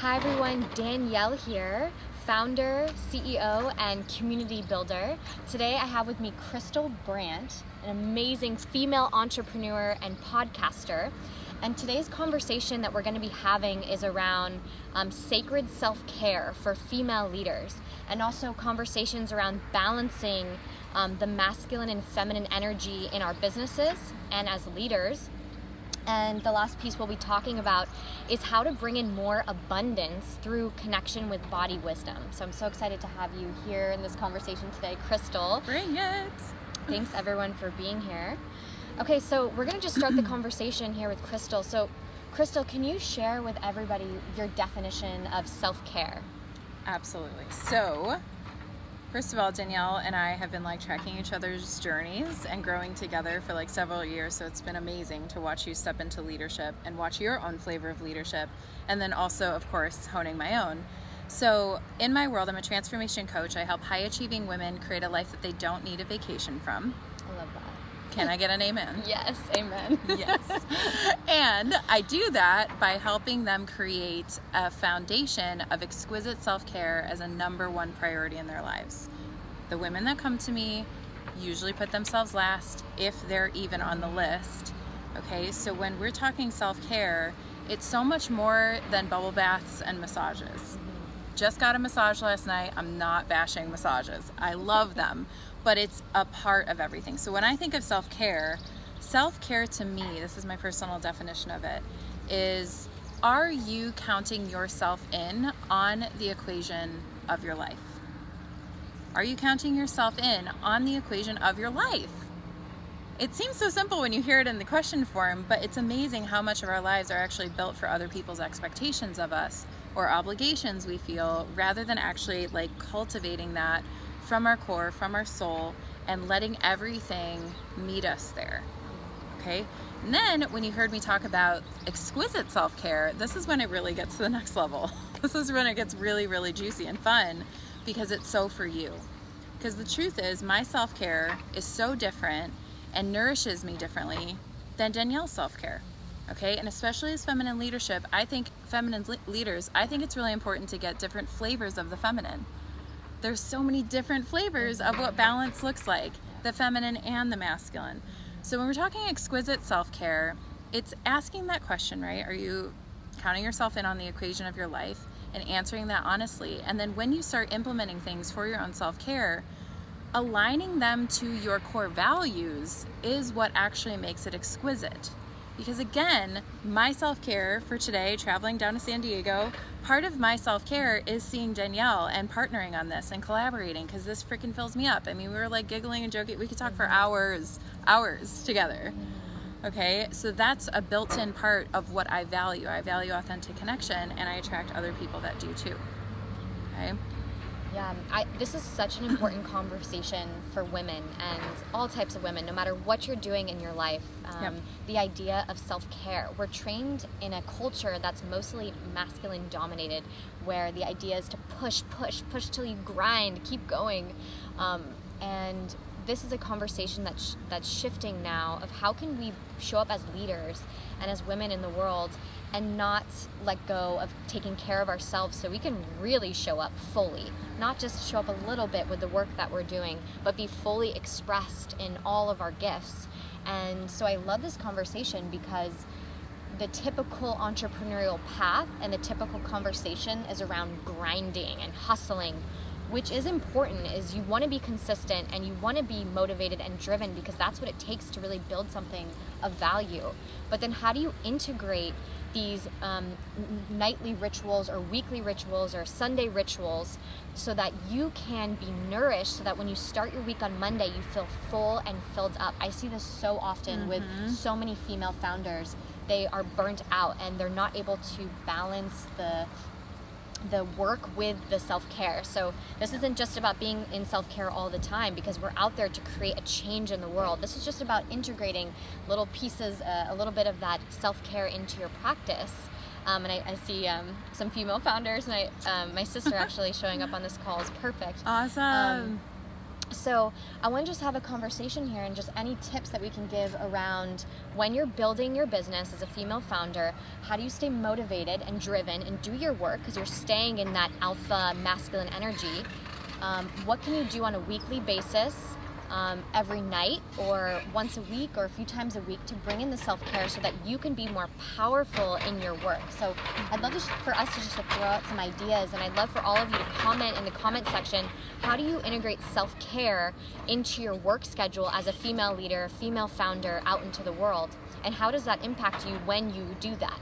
Hi everyone, Danielle here, founder, CEO, and community builder. Today I have with me Krystal Brandt, an amazing female entrepreneur and podcaster. And today's conversation that we're going to be having is around sacred self-care for female leaders, and also conversations around balancing the masculine and feminine energy in our businesses and as leaders. And the last piece we'll be talking about is how to bring in more abundance through connection with body wisdom. So I'm so excited to have you here in this conversation today, Krystal. Bring it! Thanks everyone for being here. Okay, so we're going to just start the conversation here with Krystal. So Krystal, can you share with everybody your definition of self-care? Absolutely. So, first of all, Danielle and I have been tracking each other's journeys and growing together for several years. So it's been amazing to watch you step into leadership and watch your own flavor of leadership. And then also, of course, honing my own. So in my world, I'm a transformation coach. I help high achieving women create a life that they don't need a vacation from. I love that. Can I get an amen? Yes, amen. Yes. And I do that by helping them create a foundation of exquisite self-care as a number one priority in their lives. The women that come to me usually put themselves last, if they're even on the list. Okay, so when we're talking self-care, it's so much more than bubble baths and massages. Just got a massage last night. I'm not bashing massages. I love them, but it's a part of everything. So when I think of self-care to me, this is my personal definition of it, is, are you counting yourself in on the equation of your life? Are you counting yourself in on the equation of your life? It seems so simple when you hear it in the question form, but it's amazing how much of our lives are actually built for other people's expectations of us or obligations we feel, rather than actually cultivating that from our core, from our soul, and letting everything meet us there. Okay? And then when you heard me talk about exquisite self-care, this is when it really gets to the next level. This is when it gets really, really juicy and fun, because it's so for you. Because the truth is, my self-care is so different and nourishes me differently than Danielle's self-care. Okay? And especially as feminine leadership, I think feminine leaders, I think it's really important to get different flavors of the feminine. There's so many different flavors of what balance looks like, the feminine and the masculine. So when we're talking exquisite self-care, it's asking that question, right? Are you counting yourself in on the equation of your life and answering that honestly? And then when you start implementing things for your own self-care, aligning them to your core values is what actually makes it exquisite. Because again, my self-care for today, traveling down to San Diego, part of my self-care is seeing Danielle and partnering on this and collaborating, because this freaking fills me up. I mean, we were giggling and joking. We could talk for hours together. Okay, so that's a built-in part of what I value. I value authentic connection, and I attract other people that do too. Okay. Yeah, this is such an important conversation for women and all types of women, no matter what you're doing in your life. Yep. The idea of self-care. We're trained in a culture that's mostly masculine dominated, where the idea is to push till you grind, keep going. And this is a conversation that's shifting now of how can we show up as leaders and as women in the world and not let go of taking care of ourselves so we can really show up fully, not just show up a little bit with the work that we're doing, but be fully expressed in all of our gifts. And so I love this conversation because the typical entrepreneurial path and the typical conversation is around grinding and hustling, which is important. Is you want to be consistent and you want to be motivated and driven, because that's what it takes to really build something of value. But then how do you integrate these nightly rituals or weekly rituals or Sunday rituals so that you can be nourished, so that when you start your week on Monday, you feel full and filled up? I see this so often with so many female founders. They are burnt out and they're not able to balance the work with the self-care. So this isn't just about being in self-care all the time, because we're out there to create a change in the world. This is just about integrating little pieces, a little bit of that self-care into your practice. And I see some female founders, and my sister actually showing up on this call is perfect. Awesome. So I want to just have a conversation here and just any tips that we can give around when you're building your business as a female founder, how do you stay motivated and driven and do your work because you're staying in that alpha masculine energy? What can you do on a weekly basis, every night or once a week or a few times a week to bring in the self-care so that you can be more powerful in your work? So I'd love for us to just throw out some ideas, and I'd love for all of you to comment in the comment section, how do you integrate self-care into your work schedule as a female leader, female founder out into the world? And how does that impact you when you do that?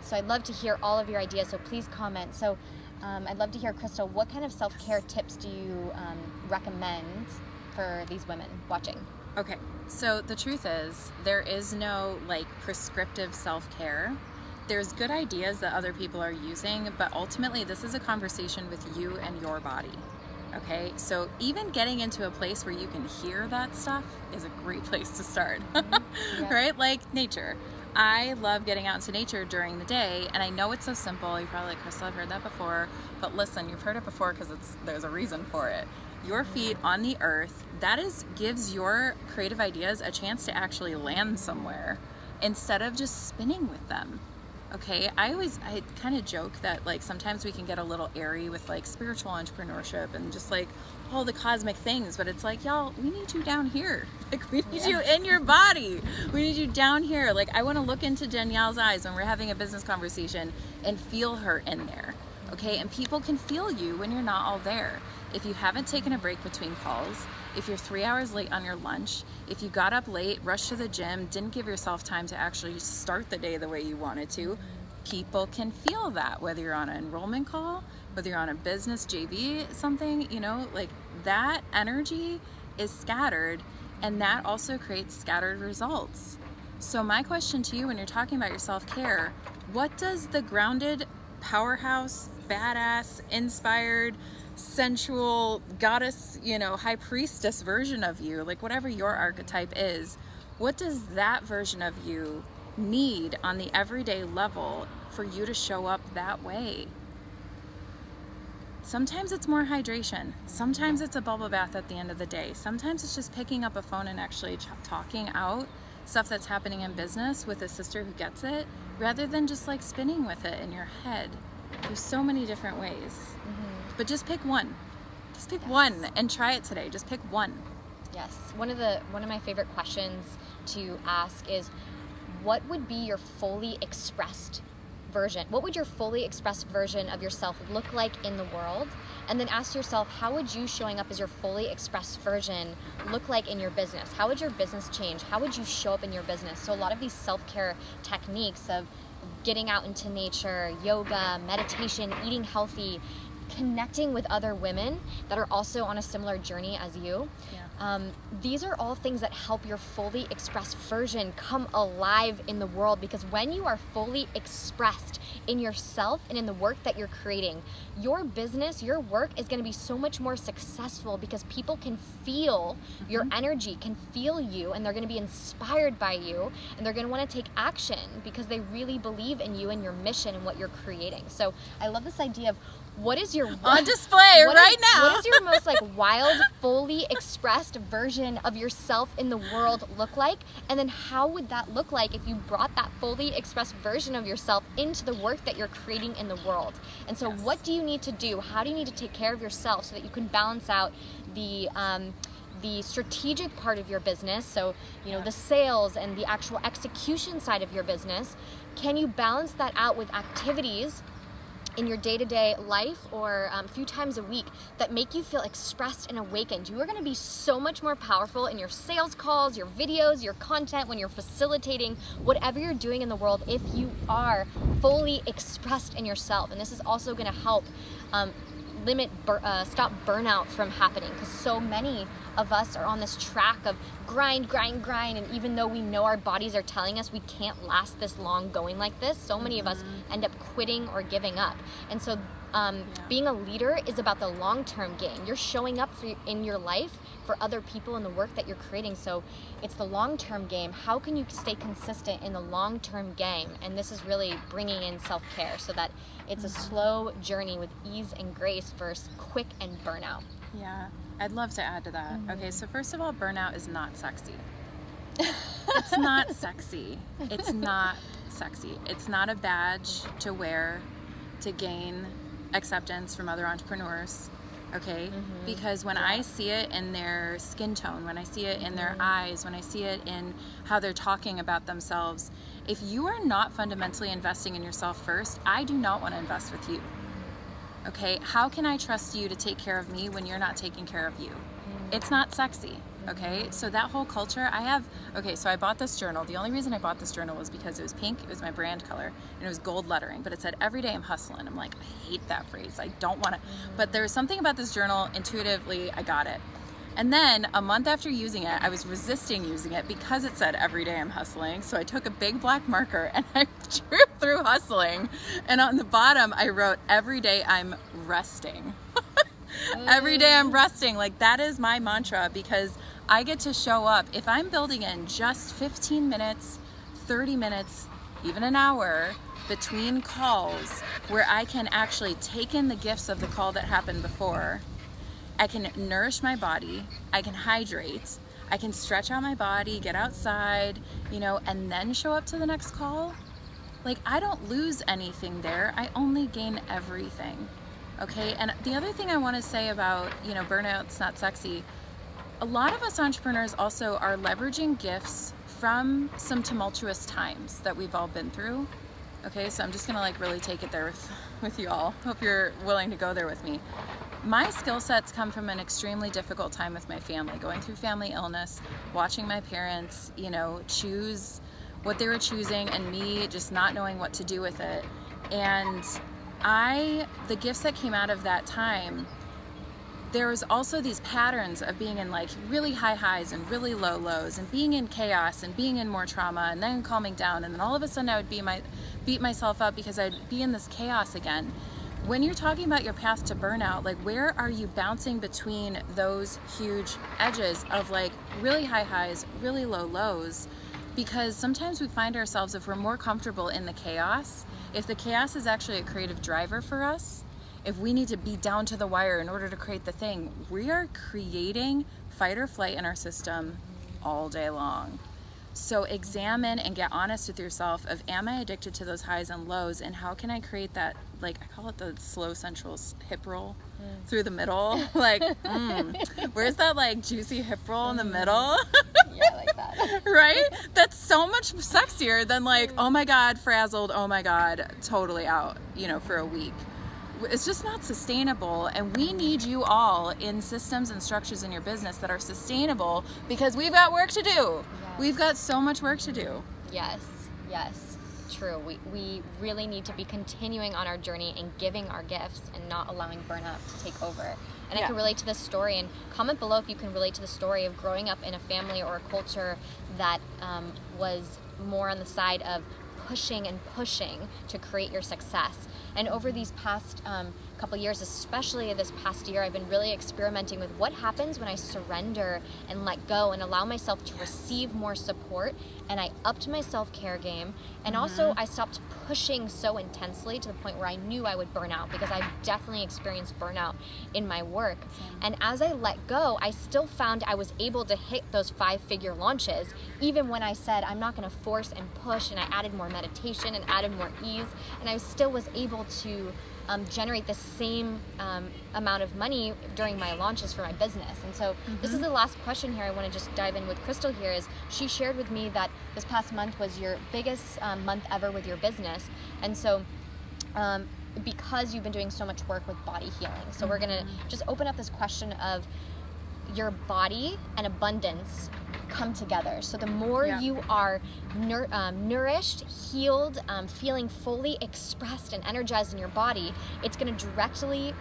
So I'd love to hear all of your ideas, so please comment. So I'd love to hear, Krystal, what kind of self-care tips do you recommend for these women watching? Okay, so the truth is, there is no like prescriptive self-care. There's good ideas that other people are using, but ultimately this is a conversation with you and your body. Okay, so even getting into a place where you can hear that stuff is a great place to start. Yeah. Right? Like nature. I love getting out into nature during the day, and I know it's so simple. You're probably like, Krystal, I've heard that before. But listen, you've heard it before because there's a reason for it. Your feet on the earth, gives your creative ideas a chance to actually land somewhere instead of just spinning with them. Okay, I kind of joke that like sometimes we can get a little airy with like spiritual entrepreneurship and just like all the cosmic things, but it's like, y'all, we need you down here. Like we need you in your body. We need you down here. Like I want to look into Danielle's eyes when we're having a business conversation and feel her in there. Okay, and people can feel you when you're not all there. If you haven't taken a break between calls, if you're 3 hours late on your lunch, if you got up late, rushed to the gym, didn't give yourself time to actually start the day the way you wanted to, people can feel that, whether you're on an enrollment call, whether you're on a business JV, something, like that energy is scattered, and that also creates scattered results. So my question to you when you're talking about your self-care, what does the grounded, powerhouse, badass, inspired, sensual goddess, high priestess version of you, like whatever your archetype is, what does that version of you need on the everyday level for you to show up that way? Sometimes it's more hydration. Sometimes it's a bubble bath at the end of the day. Sometimes it's just picking up a phone and actually talking out stuff that's happening in business with a sister who gets it, rather than just like spinning with it in your head. There's so many different ways. But just pick one. Just pick one and try it today. Just pick one. Yes. One of my favorite questions to ask is, what would be your fully expressed version? What would your fully expressed version of yourself look like in the world? And then ask yourself, how would you showing up as your fully expressed version look like in your business? How would your business change? How would you show up in your business? So a lot of these self-care techniques of getting out into nature, yoga, meditation, eating healthy, connecting with other women that are also on a similar journey as you. These are all things that help your fully expressed version come alive in the world, because when you are fully expressed in yourself and in the work that you're creating, your business, your work is going to be so much more successful because people can feel your energy, can feel you, and they're going to be inspired by you, and they're going to want to take action because they really believe in you and your mission and what you're creating. So I love this idea of what is your on display right now? What does your most like wild, fully expressed version of yourself in the world look like? And then how would that look like if you brought that fully expressed version of yourself into the work that you're creating in the world? And so what do you need to do? How do you need to take care of yourself so that you can balance out the strategic part of your business, so the sales and the actual execution side of your business? Can you balance that out with activities in your day-to-day life or a few times a week that make you feel expressed and awakened? You are going to be so much more powerful in your sales calls, your videos, your content, when you're facilitating whatever you're doing in the world if you are fully expressed in yourself. And this is also going to help stop burnout from happening, because so many of us are on this track of grind, and even though we know our bodies are telling us we can't last this long going like this, so many of us end up quitting or giving up. And so being a leader is about the long-term game. You're showing up in your life for other people in the work that you're creating, so it's the long-term game. How can you stay consistent in the long-term game? And this is really bringing in self-care so that it's a slow journey with ease and grace versus quick and burnout. Yeah, I'd love to add to that. Mm-hmm. Okay, so first of all, burnout is not sexy. It's not sexy. It's not sexy. It's not a badge to wear to gain acceptance from other entrepreneurs. Okay? Mm-hmm. Because when I see it in their skin tone, when I see it in their eyes, when I see it in how they're talking about themselves, if you are not fundamentally investing in yourself first, I do not want to invest with you. Okay? How can I trust you to take care of me when you're not taking care of you? It's not sexy. Okay, so that whole culture, so I bought this journal. The only reason I bought this journal was because it was pink, it was my brand color, and it was gold lettering, but it said, every day I'm hustling. I'm like, I hate that phrase. I don't want to, but there was something about this journal, intuitively, I got it. And then a month after using it, I was resisting using it because it said, every day I'm hustling. So I took a big black marker and I drew through hustling. And on the bottom, I wrote, every day I'm resting. Every day I'm resting. Like, that is my mantra, because I get to show up. If I'm building in just 15 minutes, 30 minutes, even an hour between calls where I can actually take in the gifts of the call that happened before, I can nourish my body, I can hydrate, I can stretch out my body, get outside, and then show up to the next call. Like, I don't lose anything there. I only gain everything. Okay, and the other thing I want to say about, burnout's not sexy. A lot of us entrepreneurs also are leveraging gifts from some tumultuous times that we've all been through. Okay, so I'm just gonna really take it there with you all. Hope you're willing to go there with me. My skill sets come from an extremely difficult time with my family, going through family illness, watching my parents, choose what they were choosing, and me just not knowing what to do with it. And the gifts that came out of that time, there was also these patterns of being in really high highs and really low lows, and being in chaos and being in more trauma, and then calming down, and then all of a sudden I would beat myself up because I'd be in this chaos again. When you're talking about your path to burnout, where are you bouncing between those huge edges of really high highs, really low lows? Because sometimes we find ourselves, if we're more comfortable in the chaos, if the chaos is actually a creative driver for us, if we need to be down to the wire in order to create the thing, we are creating fight or flight in our system all day long. So examine and get honest with yourself of, am I addicted to those highs and lows, and how can I create that, I call it the slow central hip roll through the middle. Where's that juicy hip roll in the middle? Yeah, I like that. Right? That's so much sexier than oh my God, frazzled, oh my God, totally out, for a week. It's just not sustainable, and we need you all in systems and structures in your business that are sustainable, because we've got work to do. Yes. We've got so much work to do. Yes, true. We really need to be continuing on our journey and giving our gifts and not allowing burnout to take over. And I can relate to this story, and comment below if you can relate to the story of growing up in a family or a culture that was more on the side of pushing and pushing to create your success. And over these past couple years, especially this past year, I've been really experimenting with what happens when I surrender and let go and allow myself to receive more support, and I upped my self-care game, and also I stopped pushing so intensely to the point where I knew I would burn out, because I've definitely experienced burnout in my work. And as I let go, I still found I was able to hit those 5-figure launches, even when I said I'm not going to force and push, and I added more meditation and added more ease, and I still was able to generate the same amount of money during my launches for my business. And so this is the last question here. I want to just dive in with Krystal here. Is she shared with me that this past month was your biggest month ever with your business. And so because you've been doing so much work with body healing, so we're going to just open up this question of your body and abundance come together. So the more you are nourished, healed, feeling fully expressed and energized in your body, it's going to directly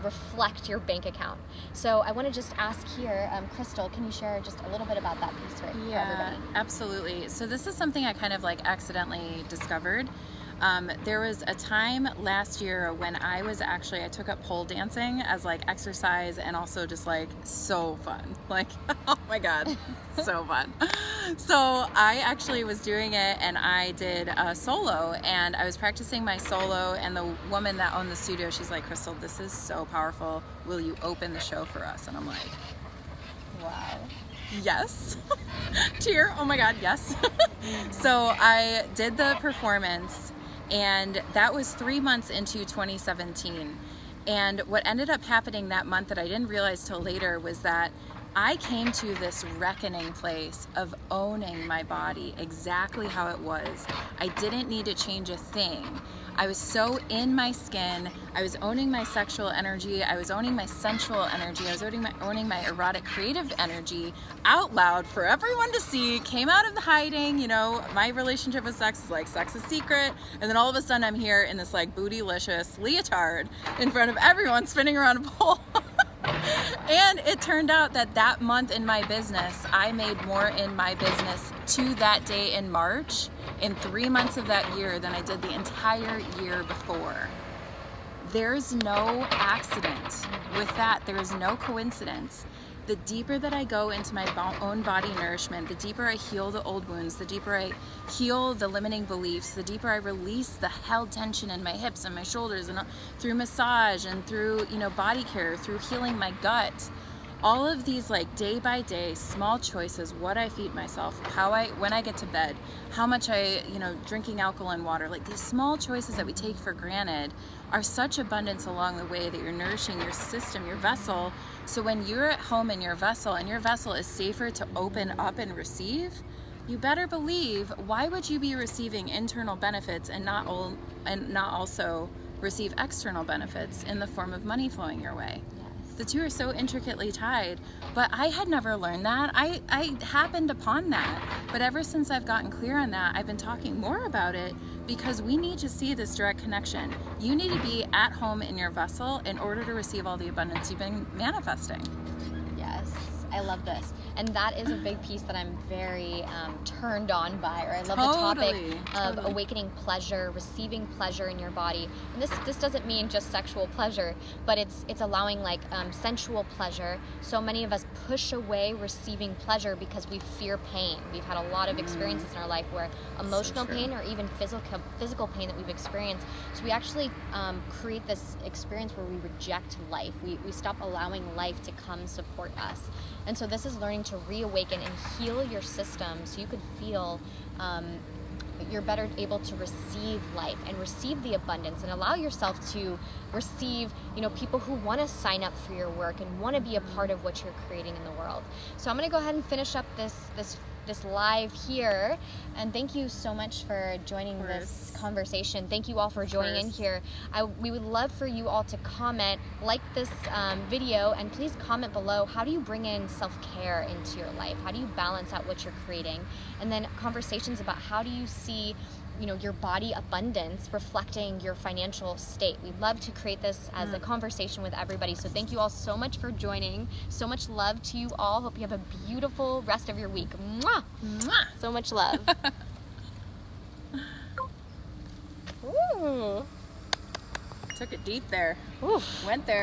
reflect your bank account. So I want to just ask here, Krystal, can you share just a little bit about that piece for everybody? Absolutely. So this is something I kind of accidentally discovered. There was a time last year when I took up pole dancing as like exercise and also just like so fun. Like, oh my God, so fun. So I actually was doing it and I did a solo and I was practicing my solo, and the woman that owned the studio, she's like, Krystal, this is so powerful. Will you open the show for us? And I'm like, Wow. yes. Tear, oh my God, yes. So I did the performance, and that was 3 months into 2017. And what ended up happening that month that I didn't realize till later was that I came to this reckoning place of owning my body exactly how it was. I didn't need to change a thing. I was so in my skin. I was owning my sexual energy. I was owning my sensual energy. I was owning my erotic creative energy out loud for everyone to see. Came out of the hiding, you know, my relationship with sex is like sex is secret. And then all of a sudden I'm here in this like bootylicious leotard in front of everyone spinning around a pole. And it turned out that that month in my business, I made more in my business to that day in March in 3 months of that year than I did the entire year before. There's no accident with that. There is no coincidence. The deeper that I go into my own body nourishment, the deeper I heal the old wounds, the deeper I heal the limiting beliefs, the deeper I release the held tension in my hips and my shoulders, and through massage and through, you know, body care, through healing my gut. All of these like day by day small choices, what I feed myself, when I get to bed, how much drinking alkaline water, like these small choices that we take for granted are such abundance along the way that you're nourishing your system, your vessel. So when you're at home in your vessel and your vessel is safer to open up and receive, you better believe, why would you be receiving internal benefits and not also receive external benefits in the form of money flowing your way? The two are so intricately tied, but I had never learned that. I happened upon that. But ever since I've gotten clear on that, I've been talking more about it because we need to see this direct connection. You need to be at home in your vessel in order to receive all the abundance you've been manifesting. Yes, I love this. And that is a big piece that I'm very turned on by, or I love the topic of awakening pleasure, receiving pleasure in your body. And this doesn't mean just sexual pleasure, but it's allowing like sensual pleasure. So many of us push away receiving pleasure because we fear pain. We've had a lot of experiences in our life where emotional pain or even physical pain that we've experienced. So we actually create this experience where we reject life. We stop allowing life to come support us. And so this is learning to reawaken and heal your system so you could feel you're better able to receive life and receive the abundance and allow yourself to receive, people who want to sign up for your work and want to be a part of what you're creating in the world. So I'm going to go ahead and finish up this live here, and thank you so much for joining this conversation. Thank you all for joining in here. We would love for you all to comment, like this video, and please comment below, how do you bring in self-care into your life? How do you balance out what you're creating? And then conversations about how do you see your body abundance reflecting your financial state. We'd love to create this as a conversation with everybody. So thank you all so much for joining. So much love to you all. Hope you have a beautiful rest of your week. Mwah! Mwah! So much love. Ooh. Took it deep there. Ooh. Went there.